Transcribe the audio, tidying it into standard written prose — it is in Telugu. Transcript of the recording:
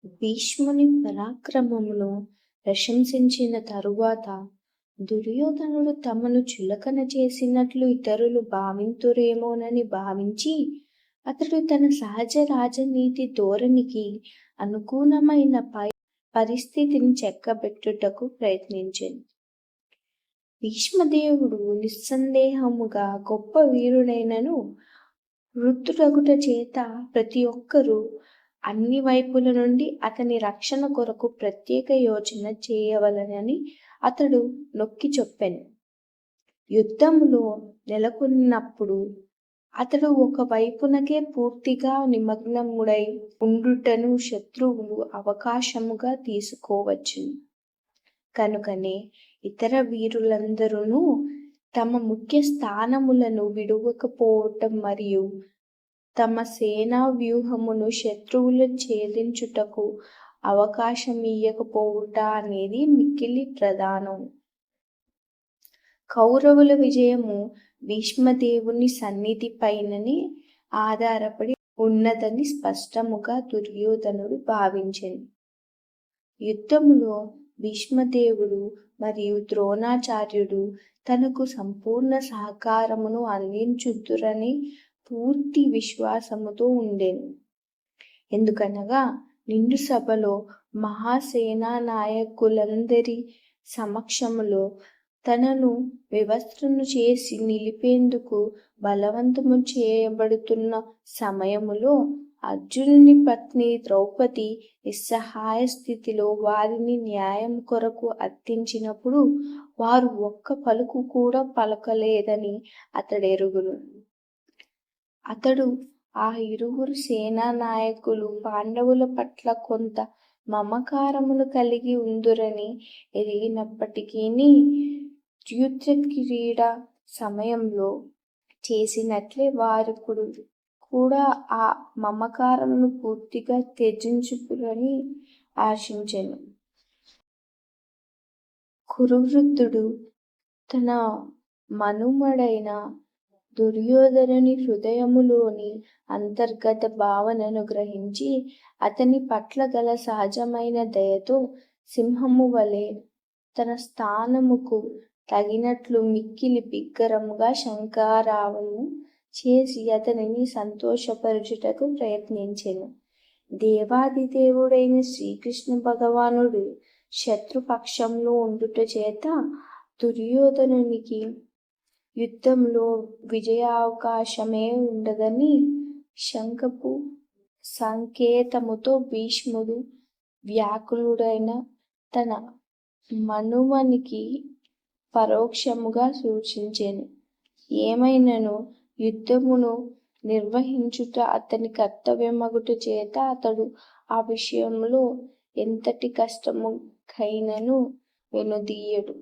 భీష్ముని పరాక్రమమును ప్రశంసించిన తరువాత దుర్యోధనుడు తమను చులకన చేసినట్లు ఇతరులు భావింతురేమోనని భావించి అతడు తన సహజ రాజనీతి ధోరణికి అనుకూలమైన పరిస్థితిని చెక్కబెట్టుటకు ప్రయత్నించాడు. భీష్మదేవుడు నిస్సందేహముగా గొప్ప వీరుడైనను వృద్ధుడగుట చేత ప్రతి ఒక్కరూ అన్ని వైపుల నుండి అతని రక్షణ కొరకు ప్రత్యేక యోచన చేయవలనని అతడు నొక్కి చెప్పాను. యుద్ధములో నెలకొన్నప్పుడు అతడు ఒక వైపునకే పూర్తిగా నిమగ్నముడై ఉండుటను శత్రువులు అవకాశముగా తీసుకోవచ్చును. కనుకనే ఇతర వీరులందరూ తమ ముఖ్య స్థానములను విడువకపోవటం మరియు తమ సేనా వ్యూహమును శత్రువులు ఛేదించుటకు అవకాశమియ్యకపోవుట అనేది మిక్కిలి ప్రధానం. కౌరవుల విజయము భీష్మదేవుని సన్నిధి పైననే ఆధారపడి ఉన్నదని స్పష్టముగా దుర్యోధనుడు భావించెను. యుద్ధములో భీష్మదేవుడు మరియు ద్రోణాచార్యుడు తనకు సంపూర్ణ సహకారమును అందించుదురని పూర్తి విశ్వాసముతో ఉండెను. ఎందుకనగా నిండు సభలో మహాసేనా నాయకులందరి సమక్షములో తనను వివస్త్రను చేసి నిలిపేందుకు బలవంతము చేయబడుతున్న సమయములో అర్జునుని పత్ని ద్రౌపది నిస్సహాయ స్థితిలో వారిని న్యాయం కొరకు అర్థించినప్పుడు వారు ఒక్క పలుకు కూడా పలకలేదని అతడెరుగును. అతడు ఆ ఇరువురు సేనా నాయకులు పాండవుల పట్ల కొంత మమకారమును కలిగి ఉందురని ఎరిగినప్పటికీ యుద్ధక్రీడ సమయంలో చేసినట్లే వారు కూడా ఆ మమకారమును పూర్తిగా త్యజించుదురని ఆశించెను. కురువృద్ధుడు తన మనుమడైన దుర్యోధనుని హృదయములోని అంతర్గత భావనను గ్రహించి అతని పట్ల గల సహజమైన దయతో సింహము వలె తన స్థానముకు తగినట్లు మిక్కిలి బిగ్గరముగా శంఖారావము చేసి అతనిని సంతోషపరచుటకు ప్రయత్నించెను. దేవాదిదేవుడైన శ్రీకృష్ణ భగవానుడు శత్రుపక్షంలో ఉండుట చేత దుర్యోధనునికి యుద్ధంలో విజయావకాశమే ఉండదని శంఖపు సంకేతముతో భీష్ముడు వ్యాకులుడైన తన మనుమనికి పరోక్షముగా సూచించెను. ఏమైనను యుద్ధమును నిర్వహించుట అతని కర్తవ్యమగుట చేత అతడు ఆ విషయములో ఎంతటి కష్టముకైనను వెనుదీయడు.